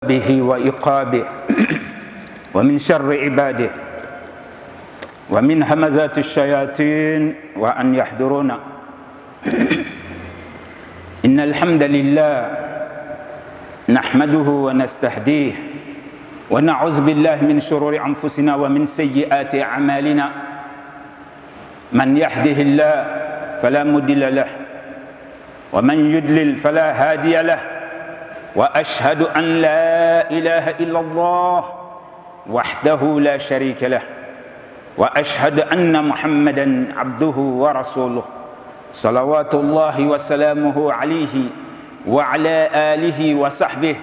به وإقابه ومن شر عباده ومن همزات الشياطين وأن يحضرون. إن الحمد لله نحمده ونستهديه ونعوذ بالله من شرور أنفسنا ومن سيئات أعمالنا. من يهده الله فلا مضل له ومن يضلل فلا هادي له، وأشهد أن لا إله إلا الله وحده لا شريك له، وأشهد أن محمدا عبده ورسوله صلوات الله وسلامه عليه وعلى آله وصحبه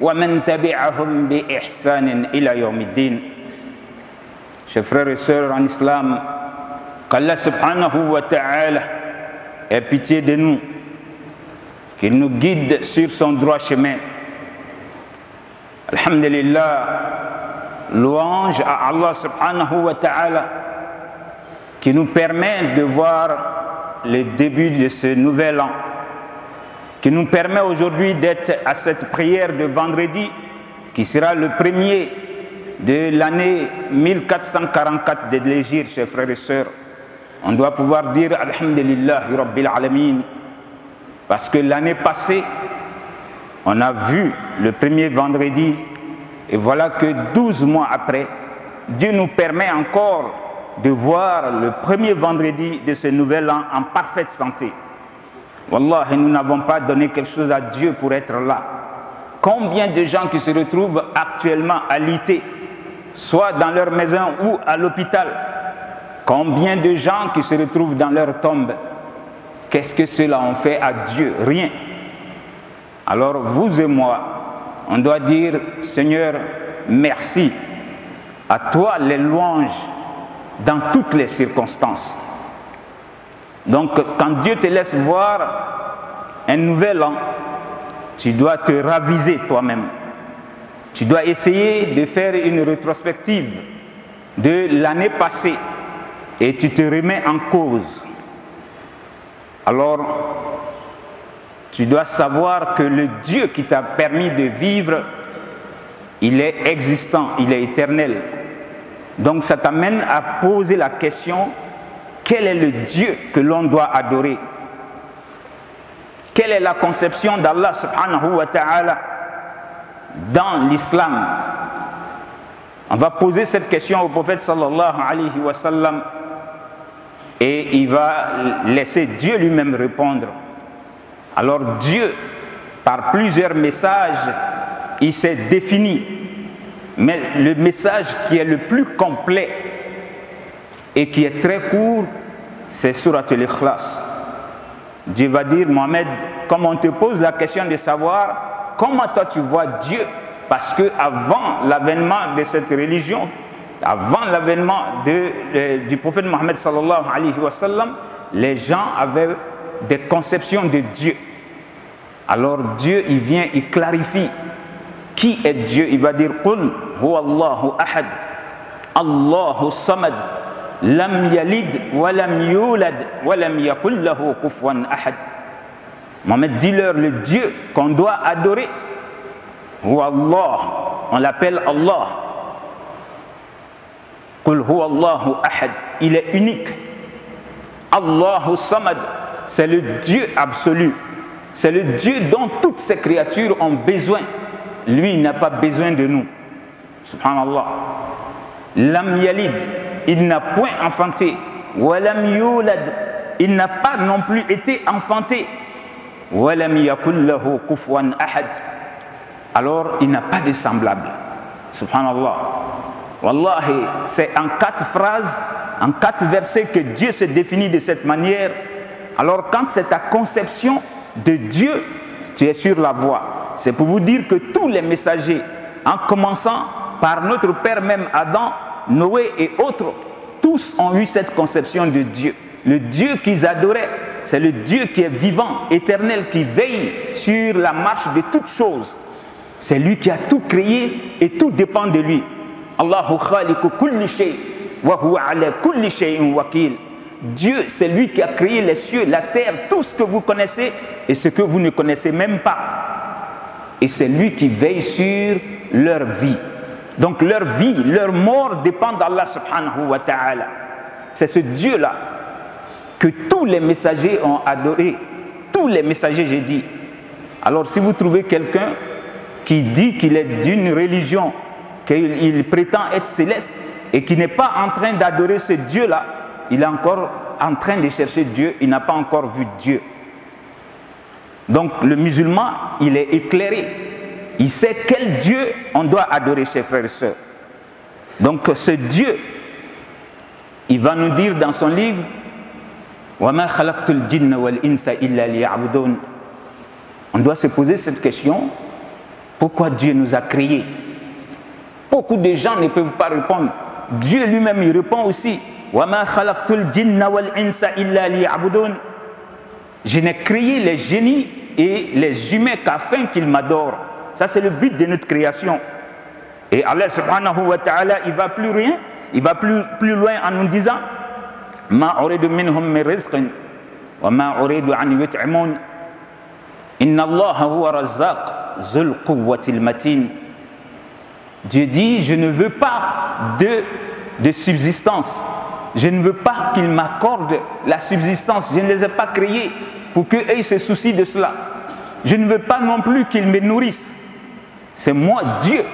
ومن تبعهم بإحسان إلى يوم الدين. Chers frères et sœurs en islam, qu'Allah subhanahu wa ta'ala ait pitié de nous, qu'il nous guide sur son droit chemin. Alhamdulillah, louange à Allah subhanahu wa ta'ala qui nous permet de voir le début de ce nouvel an, qui nous permet aujourd'hui d'être à cette prière de vendredi qui sera le premier de l'année 1444 de l'Hégire, chers frères et sœurs. On doit pouvoir dire Alhamdulillah Rabbil Alamin, parce que l'année passée, on a vu le premier vendredi, et voilà que 12 mois après, Dieu nous permet encore de voir le premier vendredi de ce nouvel an en parfaite santé. Wallah, nous n'avons pas donné quelque chose à Dieu pour être là. Combien de gens qui se retrouvent actuellement alités, soit dans leur maison ou à l'hôpital? Combien de gens qui se retrouvent dans leur tombe? Qu'est-ce que cela en fait à Dieu? Rien. Alors vous et moi, on doit dire Seigneur, merci. À toi les louanges dans toutes les circonstances. Donc quand Dieu te laisse voir un nouvel an, tu dois te raviser toi-même. Tu dois essayer de faire une rétrospective de l'année passée et tu te remets en cause. Alors, tu dois savoir que le Dieu qui t'a permis de vivre, il est existant, il est éternel. Donc ça t'amène à poser la question, quel est le Dieu que l'on doit adorer? Quelle est la conception d'Allah subhanahu wa ta'ala dans l'islam? On va poser cette question au prophète sallallahu alayhi wa sallam et il va laisser Dieu lui-même répondre. Alors Dieu, par plusieurs messages, il s'est défini. Mais le message qui est le plus complet et qui est très court, c'est Surat al-Ikhlas. Dieu va dire, Mohamed, comme on te pose la question de savoir comment toi tu vois Dieu, parce que avant l'avènement de cette religion, avant l'avènement du prophète Mohammed sallallahu alayhi wa sallam, les gens avaient des conceptions de Dieu. Alors Dieu, il vient, il clarifie qui est Dieu. Il va dire Qul huwa Allahu ahad, Allahu samad, lam yalid wa lam yulad wa lam yakul lahu kufuwan ahad. Mohammed, dis-leur le Dieu qu'on doit adorer. Huwa Allah, on l'appelle Allah. Qul huwa Allahu ahad, il est unique. Allahu samad, c'est le Dieu absolu. C'est le Dieu dont toutes ces créatures ont besoin. Lui, il n'a pas besoin de nous. Subhanallah. Lam yalid, il n'a point enfanté. Wa lam yulad, il n'a pas non plus été enfanté. Wa lam yakul lahu kufuwan ahad. Alors, il n'a pas de semblable. Subhanallah. Wallahi, c'est en 4 phrases, en 4 versets que Dieu se définit de cette manière. Alors, quand c'est ta conception de Dieu, tu es sur la voie. C'est pour vous dire que tous les messagers, en commençant par notre père même Adam, Noé et autres, tous ont eu cette conception de Dieu. Le Dieu qu'ils adoraient, c'est le Dieu qui est vivant, éternel, qui veille sur la marche de toutes choses. C'est lui qui a tout créé et tout dépend de lui. Allahu khaliqu kulli shay wa huwa ala kulli shay'in wakil. Dieu, c'est lui qui a créé les cieux, la terre, tout ce que vous connaissez et ce que vous ne connaissez même pas. Et c'est lui qui veille sur leur vie. Donc leur vie, leur mort dépend d'Allah subhanahu wa ta'ala. C'est ce Dieu-là que tous les messagers ont adoré. Tous les messagers, j'ai dit. Alors si vous trouvez quelqu'un qui dit qu'il est d'une religion, qu'il prétend être céleste et qui n'est pas en train d'adorer ce Dieu-là, il est encore en train de chercher Dieu, il n'a pas encore vu Dieu. Donc le musulman, il est éclairé. Il sait quel Dieu on doit adorer, chers frères et sœurs. Donc ce Dieu, il va nous dire dans son livre وَمَا خَلَقْتُ الْجِنَّ وَالْإِنسَ إِلَّا لِيَعْبُدُونَ. On doit se poser cette question: pourquoi Dieu nous a créés? Beaucoup de gens ne peuvent pas répondre. Dieu lui-même, il répond aussi: وَمَا خَلَقْتُ الْجِنَّ وَالْإِنسَ إِلَّا لِيَعْبُدُونَ. Je n'ai créé les génies et les humains qu'afin qu'ils m'adorent. Ça, c'est le but de notre création. Et Allah subhanahu wa ta'ala, il va plus rien, il va plus loin en nous disant: Ma uridu minhum min rizqin wa ma uridu an yut'imun. Inna Allah huwa razzaq zul quwwatil matin. Dieu dit: je ne veux pas de subsistance. Je ne veux pas qu'ils m'accordent la subsistance. Je ne les ai pas créés pour qu'eux se soucient de cela. Je ne veux pas non plus qu'ils me nourrissent. C'est moi, Dieu,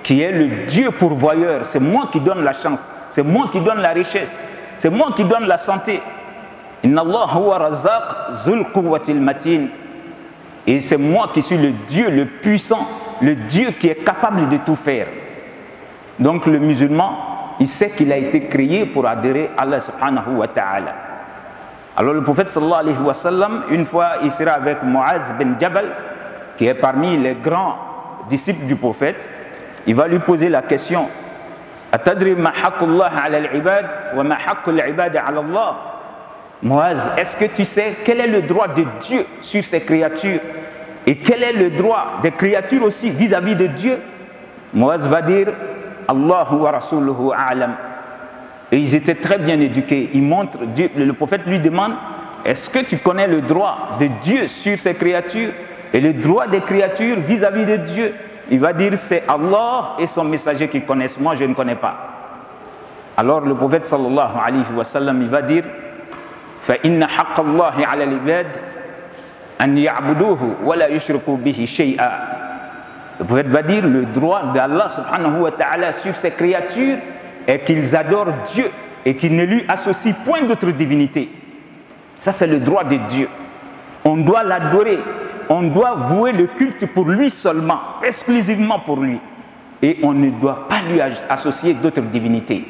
qui est le Dieu pourvoyeur. C'est moi qui donne la chance. C'est moi qui donne la richesse. C'est moi qui donne la santé. Inna Allah huwa razzaq zul quwwatil matin. Et c'est moi qui suis le Dieu le puissant, le Dieu qui est capable de tout faire. Donc le musulman, il sait qu'il a été créé pour adorer Allah subhanahu wa ta'ala. Alors le prophète sallallahu alayhi wa sallam, une fois il sera avec Muaz bin Jabal, qui est parmi les grands disciples du prophète, il va lui poser la question: Atadri ma haqqullah ala al-ibad wa ma haqqul ibad ala Allah. Muaz, est-ce que tu sais quel est le droit de Dieu sur ses créatures et quel est le droit des créatures aussi vis-à-vis de Dieu? Muaz va dire: Allahu wa rasuluhu a'lam. Et ils étaient très bien éduqués. Ils montrent, Dieu, le prophète lui demande: est-ce que tu connais le droit de Dieu sur ses créatures et le droit des créatures vis-à-vis de Dieu? Il va dire: c'est Allah et son messager qui connaissent, moi je ne connais pas. Alors le prophète sallallahu alayhi wa sallam, il va dire: فَإِنَّ حَقَّ اللَّهِ عَلَى الْعِبَادِ أَنْ يَعْبُدُوهُ وَلَا يُشْرِكُوا بِهِ شَيْئًا. Le prophète va dire: le droit d'Allah subhanahu wa ta'ala sur ses créatures est qu'ils adorent Dieu et qu'ils ne lui associent point d'autre divinité. Ça, c'est le droit de Dieu. On doit l'adorer, on doit vouer le culte pour lui seulement, exclusivement pour lui. Et on ne doit pas lui associer d'autres divinités.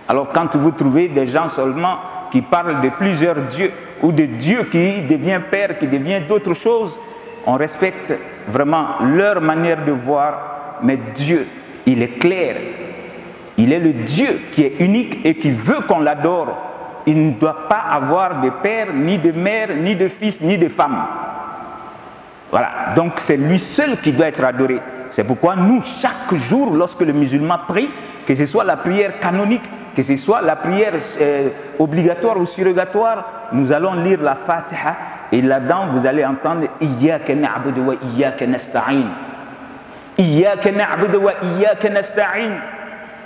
Alors quand vous trouvez des gens seulement qui parlent de plusieurs dieux, ou de Dieu qui devient père, qui devient d'autres choses, on respecte vraiment leur manière de voir, mais Dieu, il est clair. Il est le Dieu qui est unique et qui veut qu'on l'adore. Il ne doit pas avoir de père, ni de mère, ni de fils, ni de femme. Voilà, donc c'est lui seul qui doit être adoré. C'est pourquoi nous, chaque jour, lorsque le musulman prie, que ce soit la prière canonique, que ce soit la prière obligatoire ou surrogatoire, nous allons lire la Fatiha et là-dedans vous allez entendre Iyyaka na'budu wa iyyaka nasta'in. Iyyaka na'budu wa iyyaka nasta'in.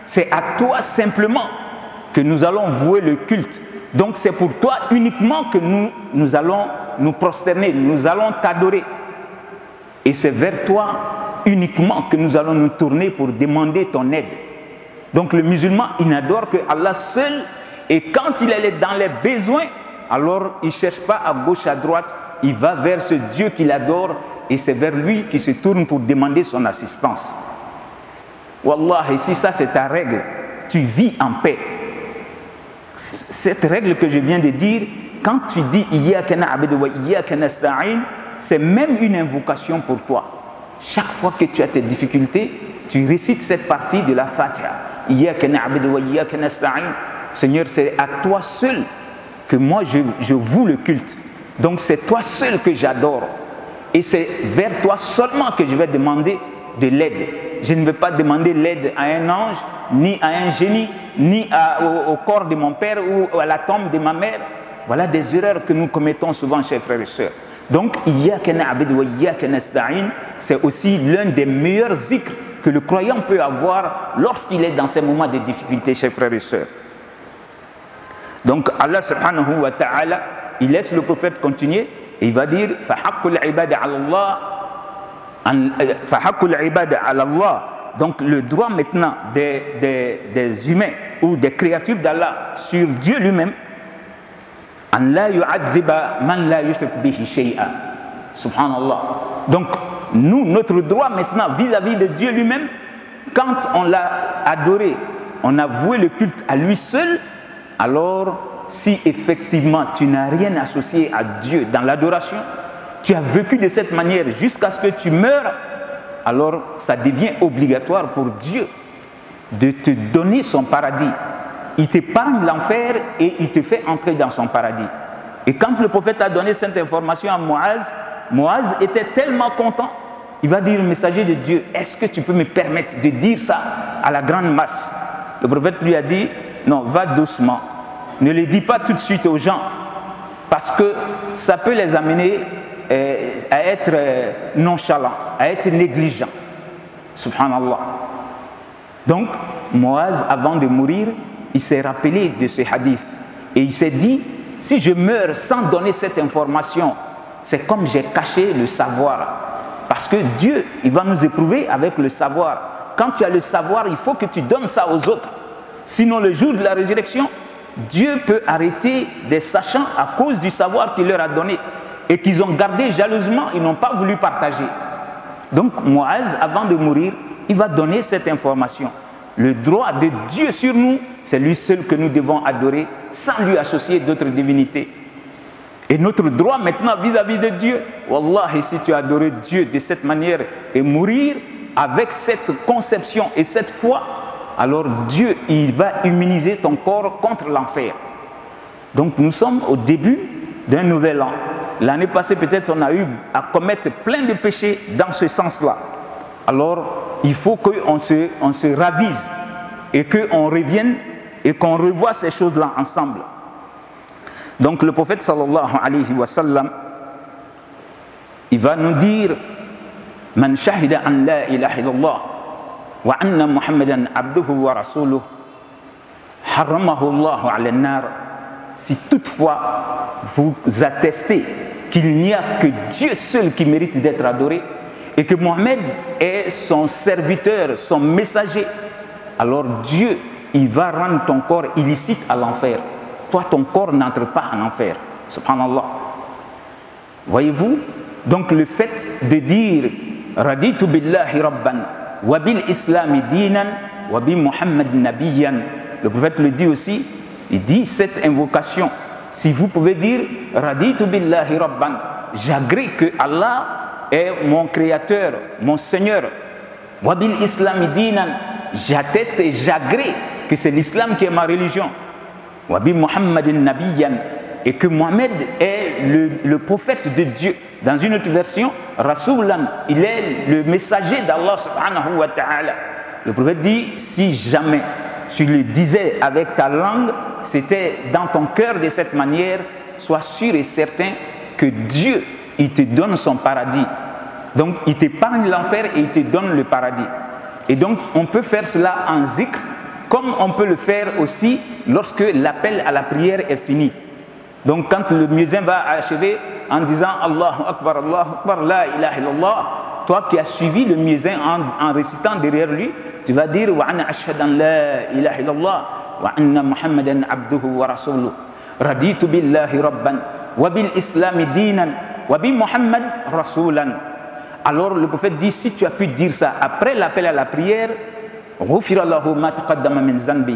C'est à toi simplement que nous allons vouer le culte. Donc c'est pour toi uniquement que nous allons nous prosterner, nous allons t'adorer. Et c'est vers toi uniquement que nous allons nous tourner pour demander ton aide. Donc le musulman, il n'adore que Allah seul, et quand il est dans les besoins, alors il ne cherche pas à gauche, à droite, il va vers ce Dieu qu'il adore, et c'est vers lui qu'il se tourne pour demander son assistance. Wallah, et si ça c'est ta règle, tu vis en paix. Cette règle que je viens de dire, quand tu dis Iyyaka na'budu wa iyyaka nasta'in, c'est même une invocation pour toi. Chaque fois que tu as tes difficultés, tu récites cette partie de la Fatiha. Iyyaka na'budu wa iyyaka nasta'in. Seigneur, c'est à toi seul que moi je voue le culte. Donc c'est toi seul que j'adore. Et c'est vers toi seulement que je vais demander de l'aide. Je ne vais pas demander l'aide à un ange, ni à un génie, ni au corps de mon père ou à la tombe de ma mère. Voilà des erreurs que nous commettons souvent, chers frères et sœurs. Donc, Iyyaka na'budu wa iyyaka nasta'in, c'est aussi l'un des meilleurs zikrs que le croyant peut avoir lorsqu'il est dans ces moments de difficulté, chers frères et sœurs. Donc, Allah subhanahu wa ta'ala, il laisse le prophète continuer et il va dire فَحَقُّ الْعِبَادِ عَلَى اللَّهِ. Donc, le droit maintenant des humains ou des créatures d'Allah sur Dieu lui-même, أَنْ لَا يُعَذِّبَ مَنْ لَا يُشْرِكْ بِهِ شَيْئًا. Subhanallah. Donc, nous, notre droit maintenant vis-à-vis de Dieu lui-même, quand on l'a adoré, on a voué le culte à lui seul, alors si effectivement tu n'as rien associé à Dieu dans l'adoration, tu as vécu de cette manière jusqu'à ce que tu meurs, alors ça devient obligatoire pour Dieu de te donner son paradis. Il t'épargne l'enfer et il te fait entrer dans son paradis. Et quand le prophète a donné cette information à Moaz, Moaz était tellement content, il va dire au messager de Dieu, est-ce que tu peux me permettre de dire ça à la grande masse? Le prophète lui a dit, non, va doucement, ne le dis pas tout de suite aux gens, parce que ça peut les amener à être nonchalants, à être négligents. Subhanallah. Donc, Moaz, avant de mourir, il s'est rappelé de ce hadith et il s'est dit, si je meurs sans donner cette information, c'est comme j'ai caché le savoir. Parce que Dieu, il va nous éprouver avec le savoir. Quand tu as le savoir, il faut que tu donnes ça aux autres. Sinon, le jour de la résurrection, Dieu peut arrêter des sachants à cause du savoir qu'il leur a donné et qu'ils ont gardé jalousement, ils n'ont pas voulu partager. Donc, Moaz, avant de mourir, il va donner cette information. Le droit de Dieu sur nous, c'est lui seul que nous devons adorer sans lui associer d'autres divinités. Et notre droit maintenant vis-à-vis de Dieu, Wallahi, si tu as adoré Dieu de cette manière et mourir avec cette conception et cette foi, alors Dieu, il va immuniser ton corps contre l'enfer. Donc nous sommes au début d'un nouvel an. L'année passée, peut-être, on a eu à commettre plein de péchés dans ce sens-là. Alors, il faut qu'on se ravise et qu'on revienne et qu'on revoie ces choses-là ensemble. Donc, le prophète sallallahu alayhi wa sallam, il va nous dire Man shahida an la ilaha illallah wa anna Muhammadan abduhu wa rasuluh harramahu Allahu ala an-nar. Si toutefois vous attestez qu'il n'y a que Dieu seul qui mérite d'être adoré et que Mohammed est son serviteur, son messager, alors Dieu, il va rendre ton corps illicite à l'enfer. Toi, ton corps n'entre pas en enfer. Subhanallah. Voyez-vous? Donc le fait de dire Raditu billahi rabban wa bil islami dinan wa bi Muhammad nabiyyan, le prophète le dit aussi, il dit cette invocation. Si vous pouvez dire Raditu billahi rabban, j'agrée que Allah est mon créateur, mon Seigneur. Wa bil islami dinan, j'atteste et j'agrée que c'est l'islam qui est ma religion. Wa bi Muhammadin nabiyyan, et que Mohammed est le prophète de Dieu. Dans une autre version, Rasulan, il est le messager d'Allah subhanahu wa ta'ala. Le prophète dit, si jamais tu le disais avec ta langue, c'était dans ton cœur de cette manière, sois sûr et certain que Dieu, il te donne son paradis. Donc, il t'épargne l'enfer et il te donne le paradis. Et donc, on peut faire cela en zikr, comme on peut le faire aussi lorsque l'appel à la prière est fini. Donc, quand le muezzin va achever en disant Allahu Akbar, la ilaha illallah, toi qui as suivi le muezzin en récitant derrière lui, tu vas dire Wa ana ashhadu an la ilaha illallah wa anna Muhammadan abduhu wa rasuluh. Raditu billahi rabban wa bil islami dinan wa bi Muhammad rasulan. Alors le prophète dit, si tu as pu dire ça après l'appel à la prière,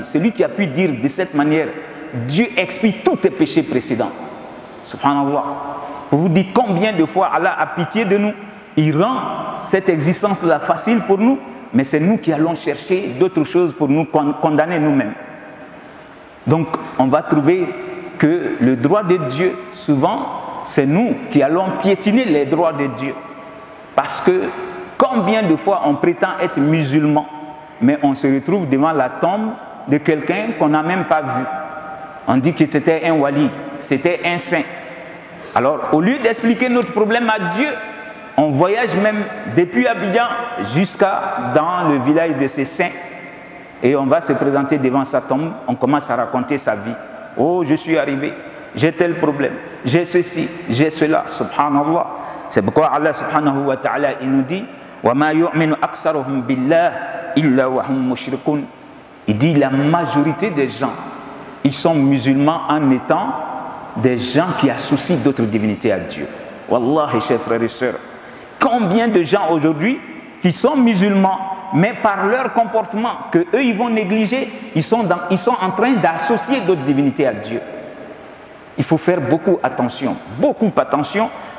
celui qui a pu dire de cette manière, Dieu expie tous tes péchés précédents. Subhanallah. Vous vous dites combien de fois Allah a pitié de nous. Il rend cette existence-là facile pour nous, mais c'est nous qui allons chercher d'autres choses pour nous condamner nous-mêmes. Donc on va trouver que le droit de Dieu, souvent, c'est nous qui allons piétiner les droits de Dieu. Parce que combien de fois on prétend être musulman, mais on se retrouve devant la tombe de quelqu'un qu'on n'a même pas vu. On dit que c'était un wali, c'était un saint. Alors, au lieu d'expliquer notre problème à Dieu, on voyage même depuis Abidjan jusqu'à dans le village de ces saints et on va se présenter devant sa tombe, on commence à raconter sa vie. Oh, je suis arrivé, j'ai tel problème, j'ai ceci, j'ai cela, subhanallah. C'est pourquoi Allah subhanahu wa ta'ala, il nous dit وَمَا يُؤْمِنُ أَكْثَرُهُمْ بِاللَّهِ إِلَّا وَهُمْ مُشْرِكُونَ. Il dit la majorité des gens, ils sont musulmans en étant des gens qui associent d'autres divinités à Dieu. Wallahi, chers frères et sœurs, combien de gens aujourd'hui qui sont musulmans, mais par leur comportement que eux ils vont négliger, ils sont en train d'associer d'autres divinités à Dieu. Il faut faire beaucoup attention,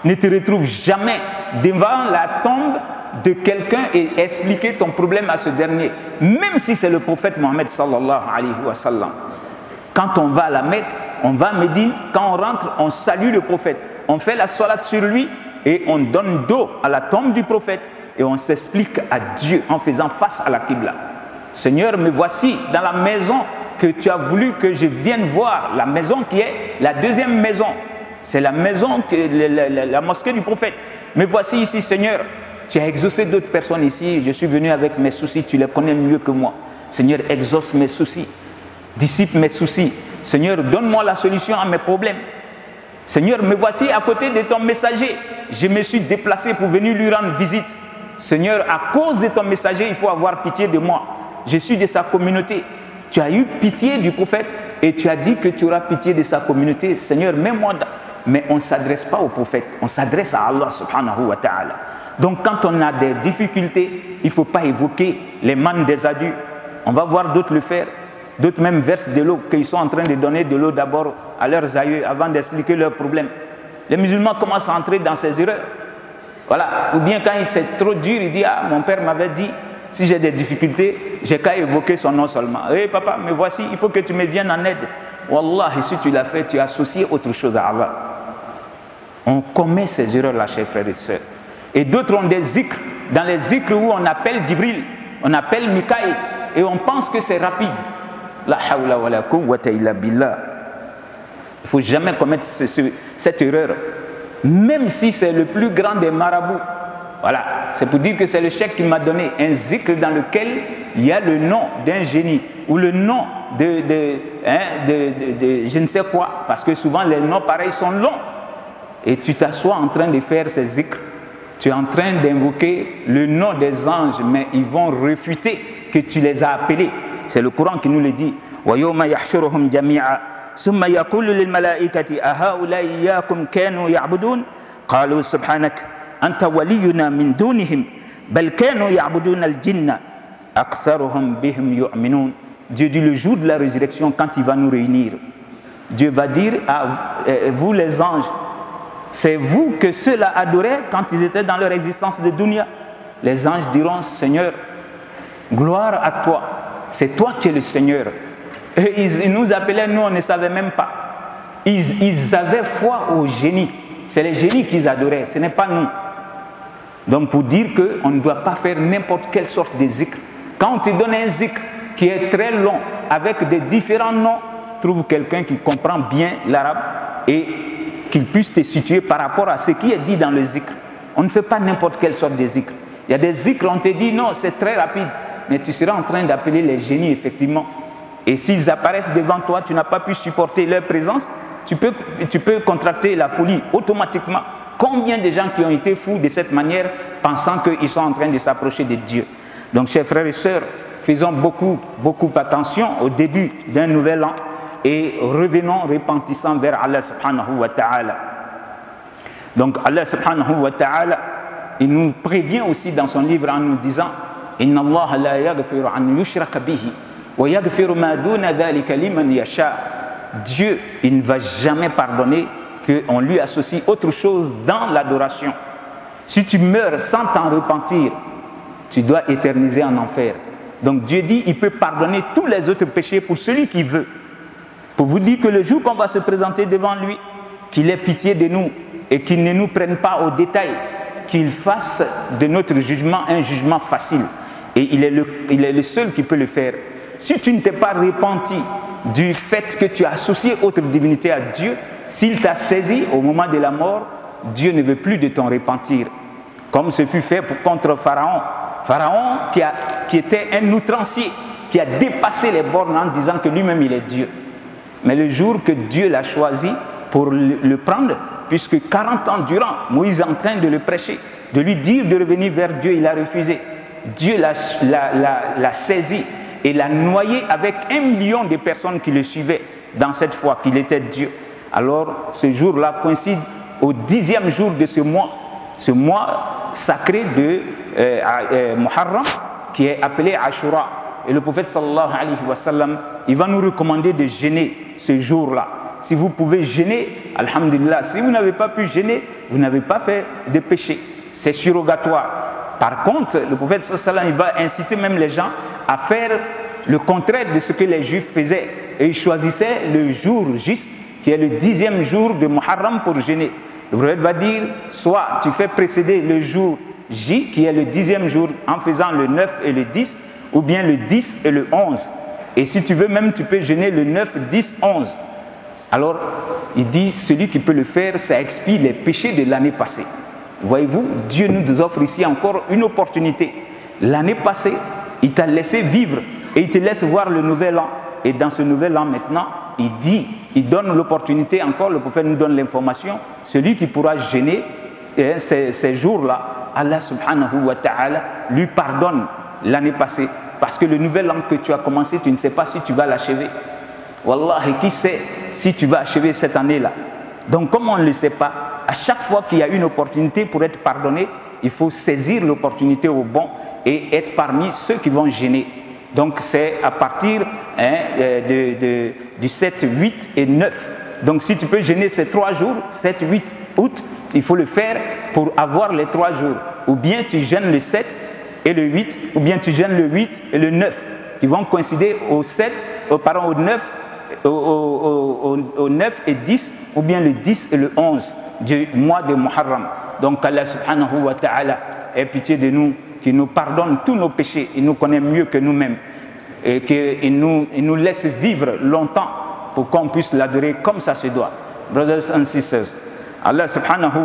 ne te retrouve jamais devant la tombe de quelqu'un et expliquer ton problème à ce dernier, même si c'est le prophète Mohammed sallallahu alayhi wa sallam. Quand on va à la Mecque, on va à Médine, quand on rentre, on salue le prophète, on fait la salat sur lui et on donne dos à la tombe du prophète et on s'explique à Dieu en faisant face à la Qibla. Seigneur, me voici dans la maison que tu as voulu que je vienne voir, la maison qui est la deuxième maison, c'est la maison, la mosquée du prophète. Me voici ici, Seigneur. Tu as exaucé d'autres personnes ici, je suis venu avec mes soucis, tu les connais mieux que moi. Seigneur, exauce mes soucis, dissipe mes soucis. Seigneur, donne-moi la solution à mes problèmes. Seigneur, me voici à côté de ton messager. Je me suis déplacé pour venir lui rendre visite. Seigneur, à cause de ton messager, il faut avoir pitié de moi. Je suis de sa communauté. Tu as eu pitié du prophète et tu as dit que tu auras pitié de sa communauté. Seigneur, mets-moi dans... Mais on ne s'adresse pas au prophète, on s'adresse à Allah subhanahu wa ta'ala. Donc quand on a des difficultés, il ne faut pas évoquer les mannes des adultes. On va voir d'autres le faire. D'autres même versent de l'eau, qu'ils sont en train de donner de l'eau d'abord à leurs aïeux avant d'expliquer leurs problèmes. Les musulmans commencent à entrer dans ces erreurs. Voilà. Ou bien quand c'est trop dur, il dit, ah, mon père m'avait dit, si j'ai des difficultés, j'ai qu'à évoquer son nom seulement. Hé papa, me voici, il faut que tu me viennes en aide. Wallah, si tu l'as fait, tu as associé autre chose à Allah. On commet ces erreurs-là, chers frères et sœurs. Et d'autres ont des zikrs. Dans les zikrs où on appelle Jibril, on appelle Mikaïl, et on pense que c'est rapide. La hawla wa la quwwata illa billah. Il ne faut jamais commettre cette erreur. Même si c'est le plus grand des marabouts. Voilà, c'est pour dire que c'est le cheikh qui m'a donné un zikr dans lequel il y a le nom d'un génie ou le nom de je ne sais quoi. Parce que souvent les noms pareils sont longs. Et tu t'assois en train de faire ces zikrs. Tu es en train d'invoquer le nom des anges, mais ils vont refuter que tu les as appelés. C'est le Coran qui nous le dit. وَيَوْمَ يَحْشُرُهُمْ جَمِيعًا ثُمَّ يَقُولُ لِلْمَلَائِكَةِ أَهَؤُلَاءِ إِيَّاكُمْ كَانُوا يَعْبُدُونَ قَالُوا سُبْحَانَكَ أَنْتَ وَلِيُّنَا مِنْ دُونِهِمْ بَلْ كَانُوا يَعْبُدُونَ الْجِنَّ أَكْثَرُهُمْ بِهِمْ يُؤْمِنُونَ. Dieu dit le jour de la résurrection, quand il va nous réunir, Dieu va dire à vous les anges, c'est vous que ceux-là adoraient quand ils étaient dans leur existence de dunya. Les anges diront, Seigneur, gloire à toi, c'est toi qui es le Seigneur. Et ils nous appelaient, nous on ne savait même pas. Ils avaient foi aux génies. C'est les génies qu'ils adoraient, ce n'est pas nous. Donc pour dire qu'on ne doit pas faire n'importe quelle sorte de zikr. Quand on te donne un zikr qui est très long, avec des différents noms, trouve quelqu'un qui comprend bien l'arabe et qu'il puisse te situer par rapport à ce qui est dit dans le zikr. On ne fait pas n'importe quelle sorte de zikr. Il y a des zikrs, on te dit non, c'est très rapide, mais tu seras en train d'appeler les génies effectivement. Et s'ils apparaissent devant toi, tu n'as pas pu supporter leur présence, tu peux contracter la folie automatiquement. Combien de gens qui ont été fous de cette manière, pensant qu'ils sont en train de s'approcher de Dieu. Donc, chers frères et sœurs, faisons beaucoup attention au début d'un nouvel an et revenons repentissant vers Allah subhanahu wa ta'ala. Donc, Allah subhanahu wa ta'ala, il nous prévient aussi dans son livre en nous disant Inna Allah la yaghfiru an yushraka bihi wa yaghfiru ma duna dhalika liman yasha. Dieu, il ne va jamais pardonner qu'on lui associe autre chose dans l'adoration. Si tu meurs sans t'en repentir, tu dois éterniser en enfer. Donc Dieu dit, il peut pardonner tous les autres péchés pour celui qui veut. Pour vous dire que le jour qu'on va se présenter devant lui, qu'il ait pitié de nous et qu'il ne nous prenne pas au détail, qu'il fasse de notre jugement un jugement facile. Et il est le seul qui peut le faire. Si tu ne t'es pas repenti du fait que tu as associé autre divinité à Dieu, S'il t'a saisi au moment de la mort, Dieu ne veut plus de ton repentir. Comme ce fut fait contre Pharaon. Pharaon qui était un outrancier, qui a dépassé les bornes en disant que lui-même il est Dieu. Mais le jour que Dieu l'a choisi pour le prendre, puisque 40 ans durant, Moïse est en train de le prêcher, de lui dire de revenir vers Dieu, il a refusé. Dieu l'a saisi et l'a noyé avec 1 million de personnes qui le suivaient dans cette foi qu'il était Dieu. Alors ce jour-là coïncide au 10e jour de ce mois sacré de Muharram, qui est appelé Ashura. Et le prophète sallallahu alayhi wa sallam, il va nous recommander de jeûner ce jour-là. Si vous pouvez jeûner, alhamdulillah. Si vous n'avez pas pu jeûner, vous n'avez pas fait de péché. C'est surrogatoire. Par contre, le prophète sallallahu alayhi wa sallam, il va inciter même les gens à faire le contraire de ce que les Juifs faisaient. Et ils choisissaient le jour juste, qui est le 10e jour de Muharram pour jeûner. Le prophète va dire, soit tu fais précéder le jour J, qui est le 10e jour, en faisant le 9 et le 10, ou bien le 10 et le 11. Et si tu veux même, tu peux jeûner le 9, 10, 11. Alors, il dit, celui qui peut le faire, ça expie les péchés de l'année passée. Voyez-vous, Dieu nous offre ici encore une opportunité. L'année passée, il t'a laissé vivre et il te laisse voir le nouvel an. Et dans ce nouvel an maintenant, il donne l'opportunité, encore le prophète nous donne l'information, celui qui pourra jeûner ces jours-là, Allah subhanahu wa ta'ala lui pardonne l'année passée. Parce que le nouvel an que tu as commencé, tu ne sais pas si tu vas l'achever. Wallahi, qui sait si tu vas achever cette année-là. Donc comme on ne le sait pas, à chaque fois qu'il y a une opportunité pour être pardonné, il faut saisir l'opportunité au bon et être parmi ceux qui vont jeûner. Donc c'est à partir du 7, 8 et 9. Donc si tu peux jeûner ces 3 jours, 7, 8 août, il faut le faire pour avoir les 3 jours. Ou bien tu jeûnes le 7 et le 8, ou bien tu jeûnes le 8 et le 9, qui vont coïncider au 9 et 10, ou bien le 10 et le 11 du mois de Muharram. Donc Allah subhanahu wa ta'ala ait pitié de nous, qu'il nous pardonne tous nos péchés, il nous connaît mieux que nous-mêmes, et qu'il nous laisse vivre longtemps pour qu'on puisse l'adorer comme ça se doit. Brothers and sisters, Allah subhanahu